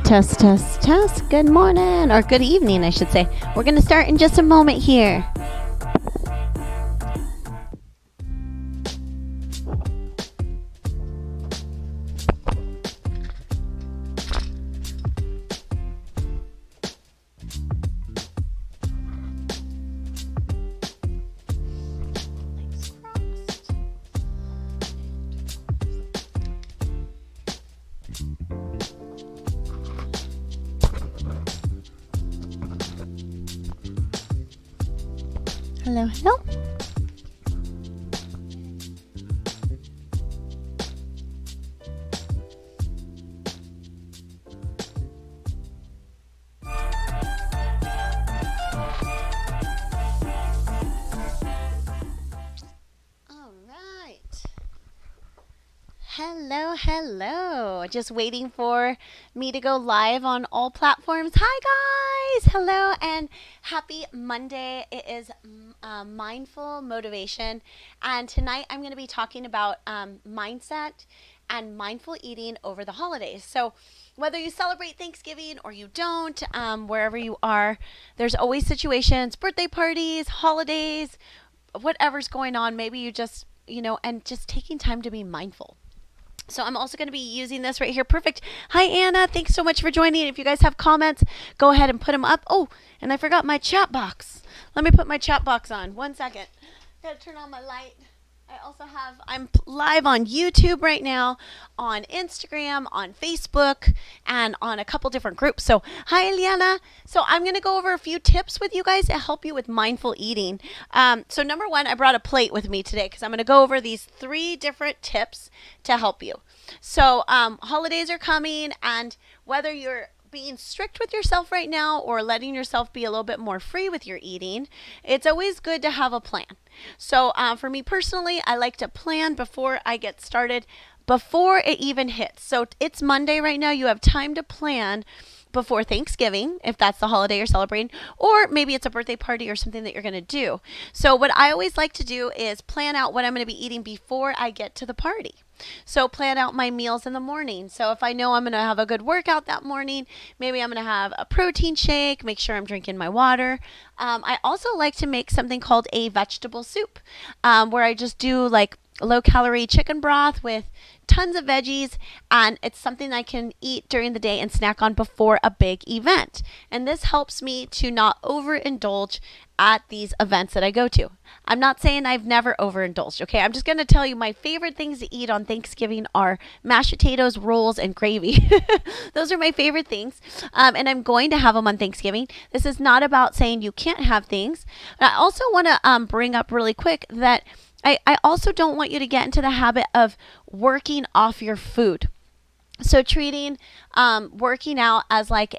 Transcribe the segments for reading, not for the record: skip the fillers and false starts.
Test, test, test. Good morning, or good evening, I should say. We're going to start in just a moment here. Hello, hello. All right. Hello, hello. Just waiting for me to go live on all platforms. Hi, guys. Hello, and happy Monday. It is mindful motivation, and tonight I'm going to be talking about mindset and mindful eating over the holidays. So whether you celebrate Thanksgiving or you don't, wherever you are, there's always situations, birthday parties, holidays, whatever's going on. Maybe you just, and just taking time to be mindful. So I'm also going to be using this right here. Perfect. Hi, Anna. Thanks so much for joining. If you guys have comments, go ahead and put them up. Oh, and I forgot my chat box. Let me put my chat box on. 1 second. Got to turn on my light. I'm live on YouTube right now, on Instagram, on Facebook, and on a couple different groups. So, hi, Eliana. So, I'm going to go over a few tips with you guys to help you with mindful eating. So, number one, I brought a plate with me today because I'm going to go over these 3 different tips to help you. So, holidays are coming, and whether you're being strict with yourself right now or letting yourself be a little bit more free with your eating, it's always good to have a plan. So for me personally, I like to plan before I get started, before it even hits. So it's Monday right now. You have time to plan before Thanksgiving, if that's the holiday you're celebrating, or maybe it's a birthday party or something that you're going to do. So what I always like to do is plan out what I'm going to be eating before I get to the party. So plan out my meals in the morning. So if I know I'm going to have a good workout that morning, maybe I'm going to have a protein shake, make sure I'm drinking my water. I also like to make something called a vegetable soup, where I just do like low-calorie chicken broth with tons of veggies, and it's something I can eat during the day and snack on before a big event. And this helps me to not overindulge at these events that I go to. I'm not saying I've never overindulged, okay? I'm just going to tell you my favorite things to eat on Thanksgiving are mashed potatoes, rolls, and gravy. Those are my favorite things, and I'm going to have them on Thanksgiving. This is not about saying you can't have things. And I also want to bring up really quick that I also don't want you to get into the habit of working off your food. So treating working out as like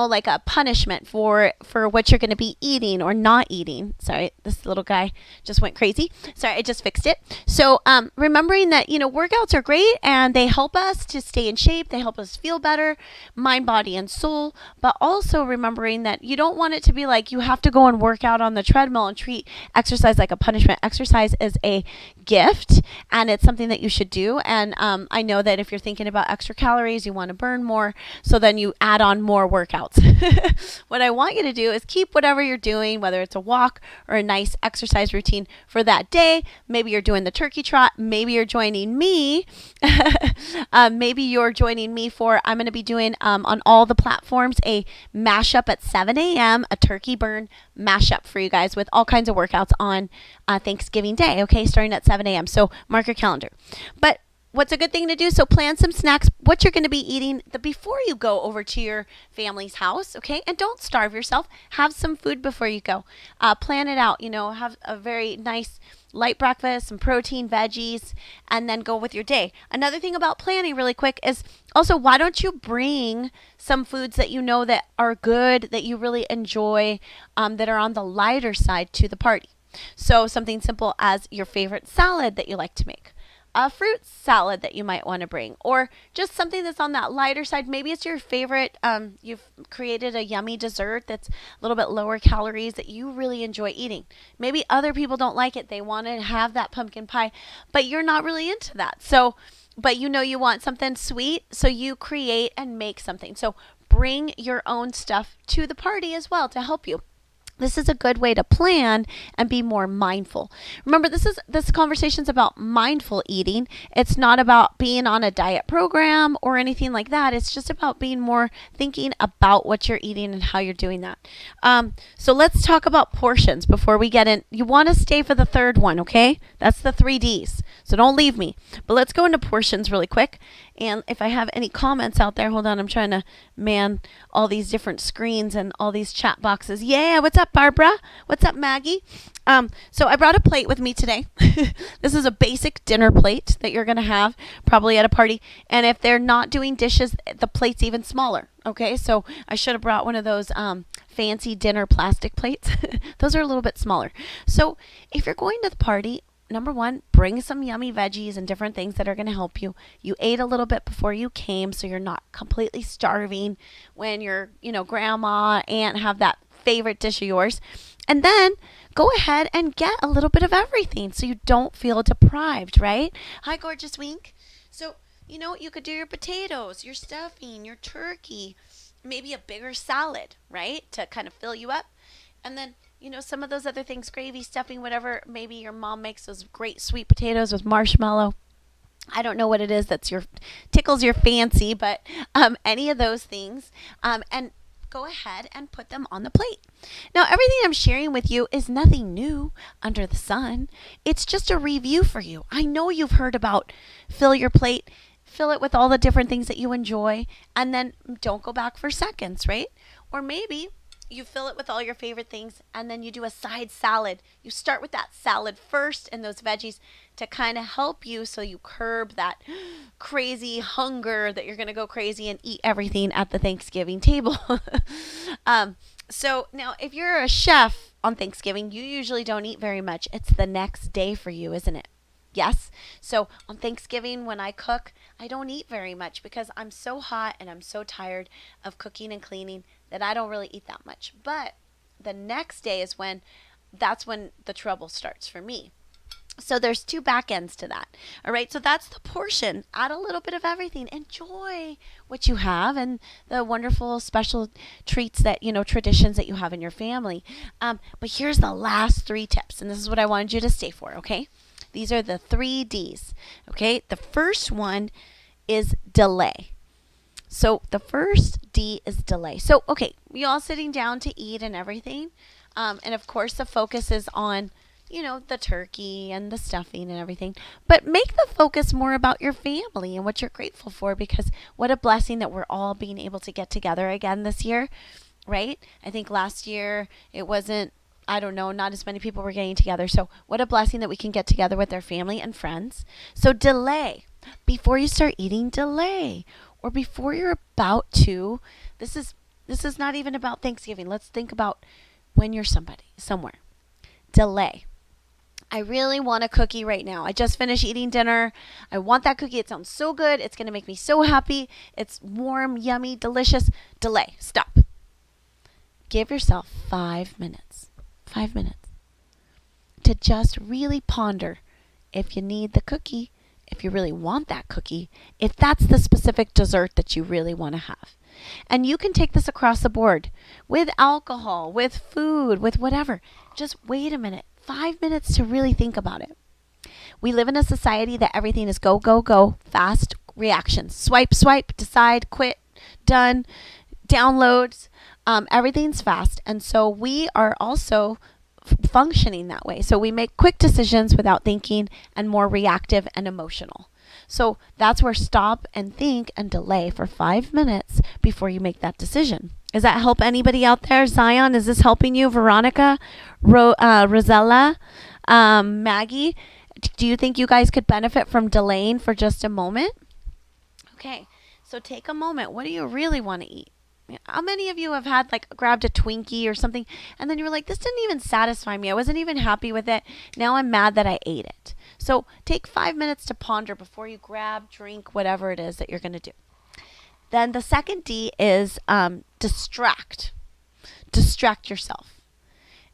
like a punishment for what you're going to be eating or not eating. Sorry, this little guy just went crazy. Sorry, I just fixed it. So remembering that, workouts are great and they help us to stay in shape. They help us feel better, mind, body, and soul. But also remembering that you don't want it to be like you have to go and work out on the treadmill and treat exercise like a punishment. Exercise is a gift and it's something that you should do. And I know that if you're thinking about extra calories, you want to burn more. So then you add on more workouts. What I want you to do is keep whatever you're doing, whether it's a walk or a nice exercise routine for that day. Maybe you're doing the turkey trot. Maybe you're joining me. Maybe you're joining me for, I'm going to be doing on all the platforms a mashup at 7 a.m., a turkey burn mashup for you guys with all kinds of workouts on Thanksgiving Day, okay, starting at 7 a.m. So mark your calendar. But what's a good thing to do? So plan some snacks, what you're going to be eating before you go over to your family's house, okay? And don't starve yourself. Have some food before you go. Plan it out, have a very nice light breakfast, some protein, veggies, and then go with your day. Another thing about planning really quick is also, why don't you bring some foods that you know that are good, that you really enjoy, that are on the lighter side to the party. So something simple as your favorite salad that you like to make. A fruit salad that you might want to bring, or just something that's on that lighter side. Maybe it's your favorite, you've created a yummy dessert that's a little bit lower calories that you really enjoy eating. Maybe other people don't like it. They want to have that pumpkin pie, but you're not really into that. So but you know you want something sweet, so you create and make something. So bring your own stuff to the party as well to help you. This is a good way to plan and be more mindful. Remember, this conversation's about mindful eating. It's not about being on a diet program or anything like that. It's just about being more thinking about what you're eating and how you're doing that. So let's talk about portions before we get in. You want to stay for the third one, okay? That's the 3Ds. So don't leave me. But let's go into portions really quick. And if I have any comments out there, hold on, I'm trying to man all these different screens and all these chat boxes. Yeah, what's up, Barbara? What's up, Maggie? So I brought a plate with me today. This is a basic dinner plate that you're going to have probably at a party. And if they're not doing dishes, the plate's even smaller. Okay, so I should have brought one of those fancy dinner plastic plates. Those are a little bit smaller. So if you're going to the party, number one, bring some yummy veggies and different things that are going to help you. You ate a little bit before you came, so you're not completely starving when your, grandma, aunt have that favorite dish of yours. And then go ahead and get a little bit of everything so you don't feel deprived, right? Hi, gorgeous Wink. So, you could do your potatoes, your stuffing, your turkey, maybe a bigger salad, right? To kind of fill you up. And then some of those other things, gravy, stuffing, whatever. Maybe your mom makes those great sweet potatoes with marshmallow. I don't know what it is that's tickles your fancy, but any of those things. And go ahead and put them on the plate. Now, everything I'm sharing with you is nothing new under the sun. It's just a review for you. I know you've heard about fill your plate, fill it with all the different things that you enjoy, and then don't go back for seconds, right? Or maybe you fill it with all your favorite things, and then you do a side salad. You start with that salad first and those veggies to kind of help you so you curb that crazy hunger that you're going to go crazy and eat everything at the Thanksgiving table. So now if you're a chef on Thanksgiving, you usually don't eat very much. It's the next day for you, isn't it? Yes. So on Thanksgiving, when I cook, I don't eat very much because I'm so hot and I'm so tired of cooking and cleaning that I don't really eat that much. But the next day is that's when the trouble starts for me. So there's two back ends to that. All right. So that's the portion. Add a little bit of everything. Enjoy what you have and the wonderful special treats that, traditions that you have in your family. But here's the last 3 tips. And this is what I wanted you to stay for. Okay. These are the 3Ds. Okay. The first one is delay. So the first D is delay. So, okay, we all sitting down to eat and everything. And of course the focus is on, the turkey and the stuffing and everything. But make the focus more about your family and what you're grateful for, because what a blessing that we're all being able to get together again this year, right? I think last year it wasn't, I don't know, not as many people were getting together. So what a blessing that we can get together with our family and friends. So delay. Before you start eating, delay. Or before you're about to, this is not even about Thanksgiving. Let's think about when you're somewhere. Delay. I really want a cookie right now. I just finished eating dinner. I want that cookie. It sounds so good. It's going to make me so happy. It's warm, yummy, delicious. Delay. Stop. Give yourself 5 minutes. 5 minutes. To just really ponder if you need the cookie, if you really want that cookie, if that's the specific dessert that you really want to have. And you can take this across the board with alcohol, with food, with whatever. Just wait a minute, 5 minutes to really think about it. We live in a society that everything is go, go, go, fast reactions. Swipe, swipe, decide, quit, done, downloads. Everything's fast. And so we are also functioning that way. So we make quick decisions without thinking and more reactive and emotional. So that's where stop and think and delay for 5 minutes before you make that decision. Does that help anybody out there? Zion, is this helping you? Veronica, Rosella, Maggie, do you think you guys could benefit from delaying for just a moment? Okay, so take a moment. What do you really want to eat? How many of you have had grabbed a Twinkie or something and then you were like, this didn't even satisfy me. I wasn't even happy with it. Now I'm mad that I ate it. So take 5 minutes to ponder before you grab, drink, whatever it is that you're going to do. Then the second D is distract. Distract yourself.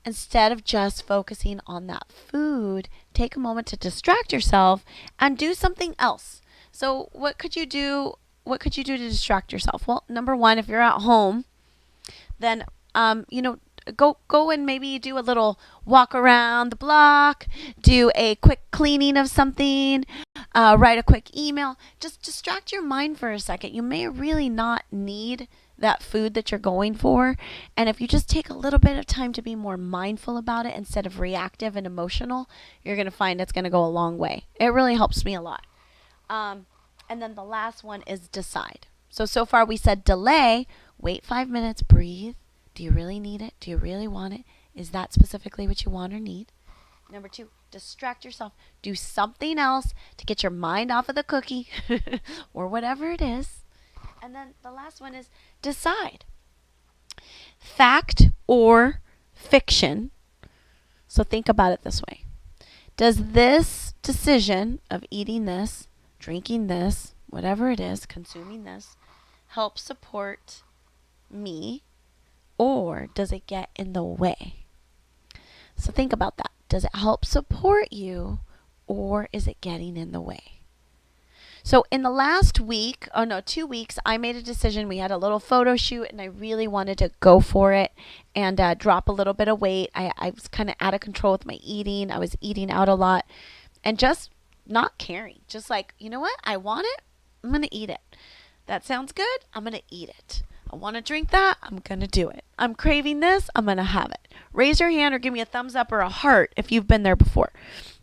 Instead of just focusing on that food, take a moment to distract yourself and do something else. So what could you do? What could you do to distract yourself? Well, number one, if you're at home, then go and maybe do a little walk around the block, do a quick cleaning of something, write a quick email. Just distract your mind for a second. You may really not need that food that you're going for. And if you just take a little bit of time to be more mindful about it instead of reactive and emotional, you're going to find it's going to go a long way. It really helps me a lot. And then the last one is decide. So far we said delay, wait 5 minutes, breathe. Do you really need it? Do you really want it? Is that specifically what you want or need? Number two, distract yourself. Do something else to get your mind off of the cookie or whatever it is. And then the last one is decide. Fact or fiction. So think about it this way. Does this decision of eating this, drinking this, whatever it is, consuming this, help support me, or does it get in the way? So think about that. Does it help support you, or is it getting in the way? So in the last 2 weeks, I made a decision. We had a little photo shoot, and I really wanted to go for it and drop a little bit of weight. I was kind of out of control with my eating. I was eating out a lot and just not caring. Just like, you know what? I want it. I'm going to eat it. That sounds good. I'm going to eat it. I want to drink that. I'm going to do it. I'm craving this. I'm going to have it. Raise your hand or give me a thumbs up or a heart if you've been there before,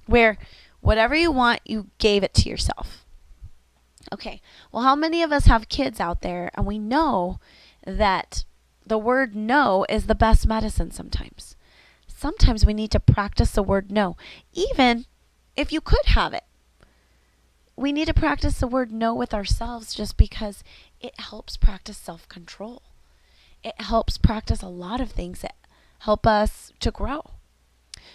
where whatever you want, you gave it to yourself. Okay, well, how many of us have kids out there and we know that the word no is the best medicine sometimes? Sometimes we need to practice the word no, even if you could have it. We need to practice the word no with ourselves just because it helps practice self-control. It helps practice a lot of things that help us to grow.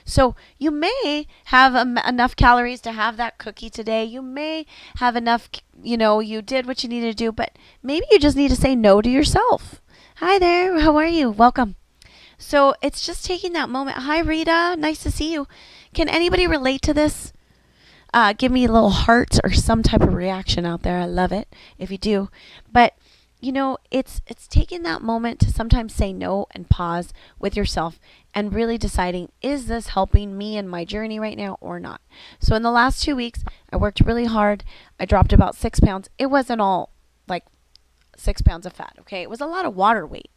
So you may have enough calories to have that cookie today. You may have enough, you did what you needed to do, but maybe you just need to say no to yourself. Hi there. How are you? Welcome. So it's just taking that moment. Hi, Rita. Nice to see you. Can anybody relate to this? Give me a little heart or some type of reaction out there. I love it if you do. But it's taking that moment to sometimes say no and pause with yourself and really deciding, is this helping me in my journey right now or not? So in the last 2 weeks, I worked really hard. I dropped about 6 pounds. It wasn't all like 6 pounds of fat, okay? It was a lot of water weight.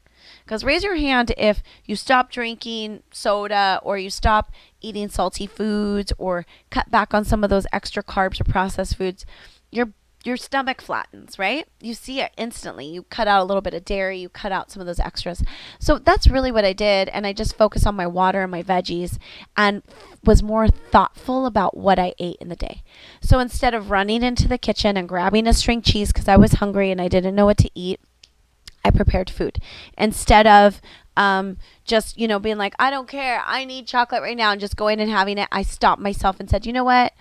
Because raise your hand if you stop drinking soda or you stop eating salty foods or cut back on some of those extra carbs or processed foods. Your stomach flattens, right? You see it instantly. You cut out a little bit of dairy. You cut out some of those extras. So that's really what I did. And I just focused on my water and my veggies and was more thoughtful about what I ate in the day. So instead of running into the kitchen and grabbing a string cheese because I was hungry and I didn't know what to eat, I prepared food. Instead of just, being like, I don't care, I need chocolate right now, and just going and having it, I stopped myself and said, you know what?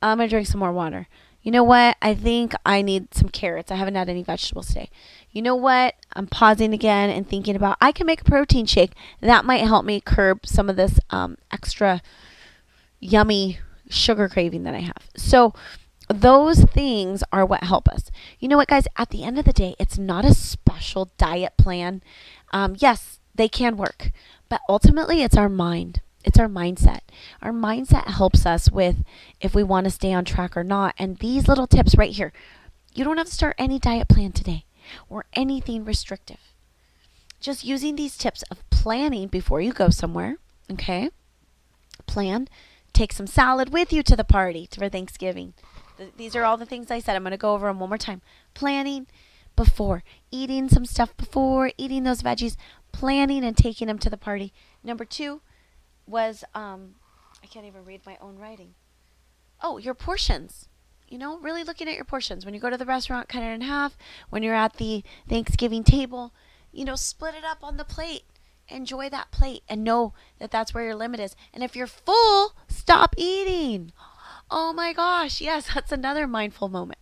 I'm going to drink some more water. You know what? I think I need some carrots. I haven't had any vegetables today. You know what? I'm pausing again and thinking about, I can make a protein shake. That might help me curb some of this extra yummy sugar craving that I have. So those things are what help us. You know what, guys? At the end of the day, it's not a special diet plan. Yes, they can work, but ultimately it's our mind. It's our mindset. Our mindset helps us with if we want to stay on track or not. And these little tips right here, you don't have to start any diet plan today or anything restrictive. Just using these tips of planning before you go somewhere, okay? Plan. Take some salad with you to the party for Thanksgiving. These are all the things I said. I'm going to go over them one more time. Planning before, eating some stuff before, eating those veggies, planning and taking them to the party. Number 2 was, I can't even read my own writing. Oh, your portions. Really looking at your portions. When you go to the restaurant, cut it in half. When you're at the Thanksgiving table, split it up on the plate. Enjoy that plate and know that that's where your limit is. And if you're full, stop eating. Oh my gosh, yes, that's another mindful moment.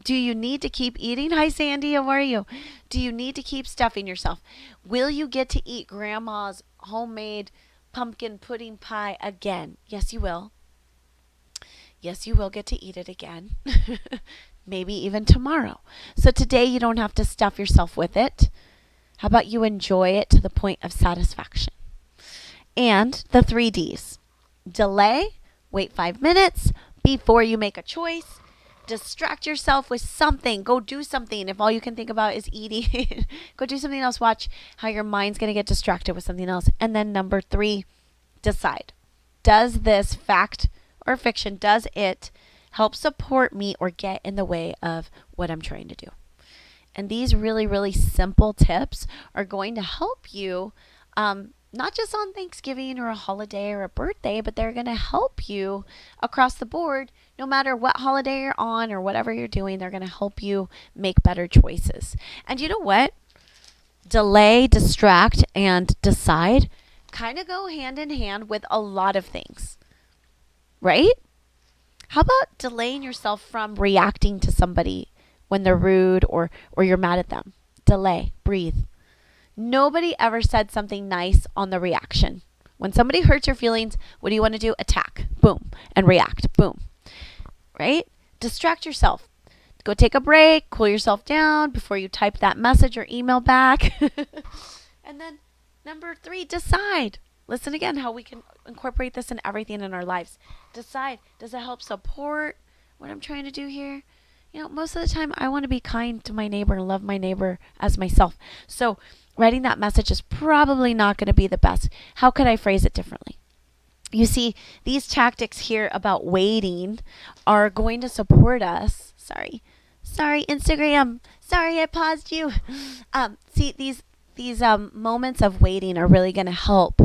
Do you need to keep eating? Hi, Sandy, how are you? Do you need to keep stuffing yourself? Will you get to eat grandma's homemade pumpkin pudding pie again? Yes, you will. Yes, you will get to eat it again. maybe even tomorrow. So today you don't have to stuff yourself with it. How about you enjoy it to the point of satisfaction? And the 3Ds. Delay, wait 5 minutes before you make a choice. Distract yourself with something. Go do something. If all you can think about is eating, go do something else. Watch how your mind's going to get distracted with something else. And then number 3, decide. Does this fact or fiction, does it help support me or get in the way of what I'm trying to do? And these really, really simple tips are going to help you, not just on Thanksgiving or a holiday or a birthday, but they're going to help you across the board. No matter what holiday you're on or whatever you're doing, they're going to help you make better choices. And you know what? Delay, distract, and decide kind of go hand in hand with a lot of things, right? How about delaying yourself from reacting to somebody when they're rude or you're mad at them? Delay, breathe. Nobody ever said something nice on the reaction. When somebody hurts your feelings, what do you want to do? Attack, boom, and react, boom, right? Distract yourself. Go take a break, cool yourself down before you type that message or email back. And then number 3, decide. Listen again how we can incorporate this in everything in our lives. Decide, does it help support what I'm trying to do here? You know, most of the time I want to be kind to my neighbor and love my neighbor as myself. So writing that message is probably not going to be the best. How could I phrase it differently? You see, these tactics here about waiting are going to support us. Sorry, Instagram. Sorry, I paused you. See, these moments of waiting are really going to help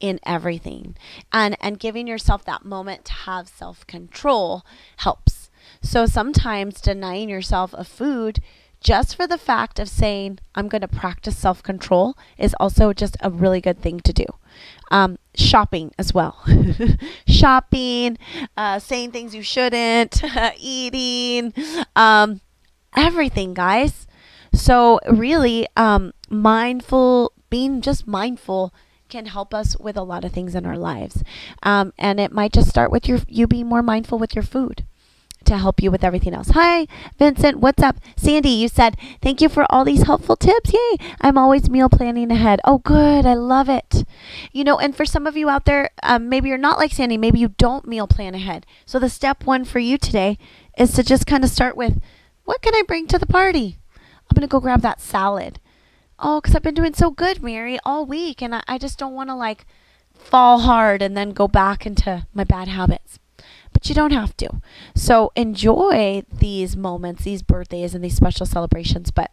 in everything. And giving yourself that moment to have self-control helps. So sometimes denying yourself a food just for the fact of saying, I'm going to practice self-control is also just a really good thing to do. Shopping as well. Shopping, saying things you shouldn't, eating, everything, guys. So really, being just mindful can help us with a lot of things in our lives. And it might just start with you being more mindful with your food to help you with everything else. Hi, Vincent. What's up? Sandy, you said, thank you for all these helpful tips. Yay. I'm always meal planning ahead. Oh, good. I love it. You know, and for some of you out there, maybe you're not like Sandy. Maybe you don't meal plan ahead. So the step 1 for you today is to just kind of start with, what can I bring to the party? I'm going to go grab that salad. Oh, because I've been doing so good, Mary, all week. And I just don't want to fall hard and then go back into my bad habits. But you don't have to. So enjoy these moments, these birthdays, and these special celebrations. But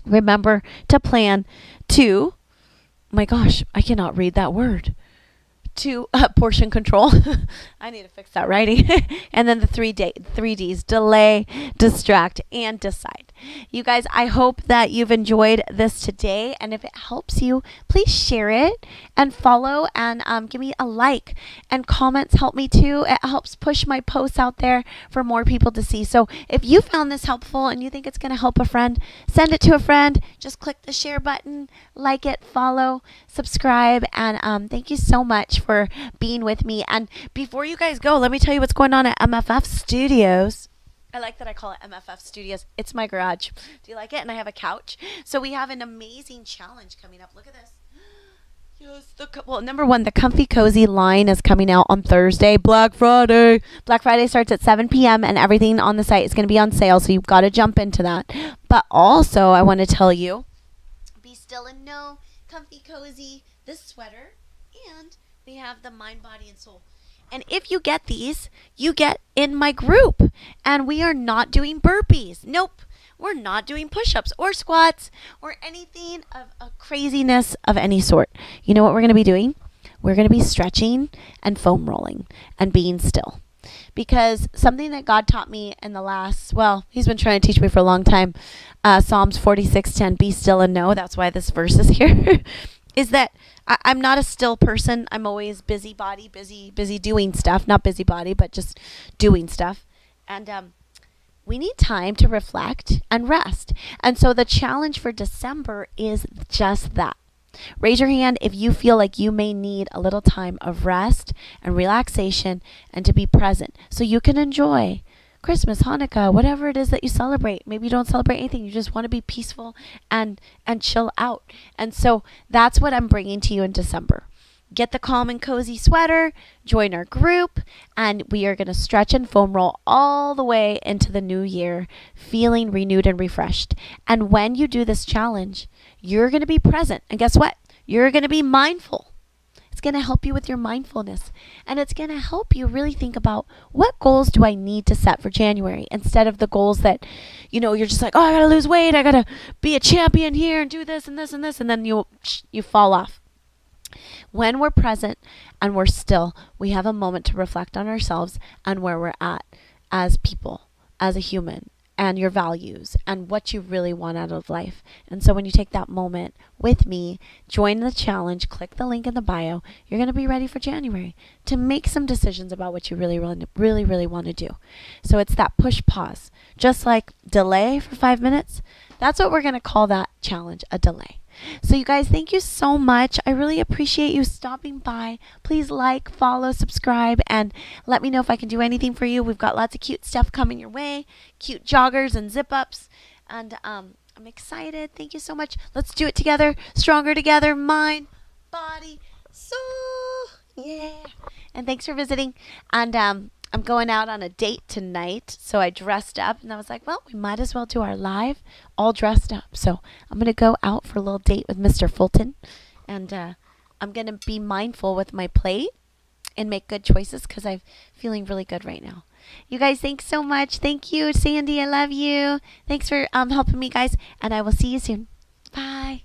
remember to plan to, my gosh, I cannot read that word. To portion control. I need to fix that writing. And then the 3Ds, delay, distract, and decide. You guys, I hope that you've enjoyed this today. And if it helps you, please share it and follow and give me a like. And comments help me too. It helps push my posts out there for more people to see. So if you found this helpful and you think it's going to help a friend, send it to a friend. Just click the share button, like it, follow, subscribe. And thank you so much for being with me. And before you guys go, let me tell you what's going on at MFF Studios. I like that I call it MFF Studios. It's my garage. Do you like it? And I have a couch. So we have an amazing challenge coming up. Look at this. Yes, number 1, the Comfy Cozy line is coming out on Thursday, Black Friday. Black Friday starts at 7 p.m. and everything on the site is going to be on sale. So you've got to jump into that. But also, I want to tell you, be still and know, comfy cozy, this sweater, and we have the mind, body, and soul. And if you get these, you get in my group. And we are not doing burpees. Nope. We're not doing push-ups or squats or anything of a craziness of any sort. You know what we're going to be doing? We're going to be stretching and foam rolling and being still. Because something that God taught me in the last, he's been trying to teach me for a long time, Psalms 46:10, be still and know. That's why this verse is here. Is that I'm not a still person. I'm always busy doing stuff. Not busybody, but just doing stuff. And we need time to reflect and rest. And so the challenge for December is just that. Raise your hand if you feel like you may need a little time of rest and relaxation and to be present so you can enjoy Christmas, Hanukkah, whatever it is that you celebrate. Maybe you don't celebrate anything. You just want to be peaceful and chill out. And so that's what I'm bringing to you in December. Get the calm and cozy sweater, join our group, and we are going to stretch and foam roll all the way into the new year, feeling renewed and refreshed. And when you do this challenge, you're going to be present. And guess what? You're going to be mindful. It's going to help you with your mindfulness. And it's going to help you really think about, what goals do I need to set for January, instead of the goals that, you're just like, oh, I got to lose weight. I got to be a champion here and do this and this and this. And then you fall off. When we're present and we're still, we have a moment to reflect on ourselves and where we're at as people, as a human, and your values and what you really want out of life. And so when you take that moment with me, join the challenge, click the link in the bio, you're going to be ready for January to make some decisions about what you really want to do. So it's that push pause, just like delay for 5 minutes. That's what we're going to call that challenge, a delay. So you guys, thank you so much. I really appreciate you stopping by. Please like, follow, subscribe, and let me know if I can do anything for you. We've got lots of cute stuff coming your way, cute joggers and zip-ups, and I'm excited. Thank you so much. Let's do it together, stronger together, mind, body, soul. Yeah. And thanks for visiting. And I'm going out on a date tonight, so I dressed up, and I was like, well, we might as well do our live all dressed up. So I'm going to go out for a little date with Mr. Fulton, and I'm going to be mindful with my plate and make good choices because I'm feeling really good right now. You guys, thanks so much. Thank you, Sandy. I love you. Thanks for helping me, guys, and I will see you soon. Bye.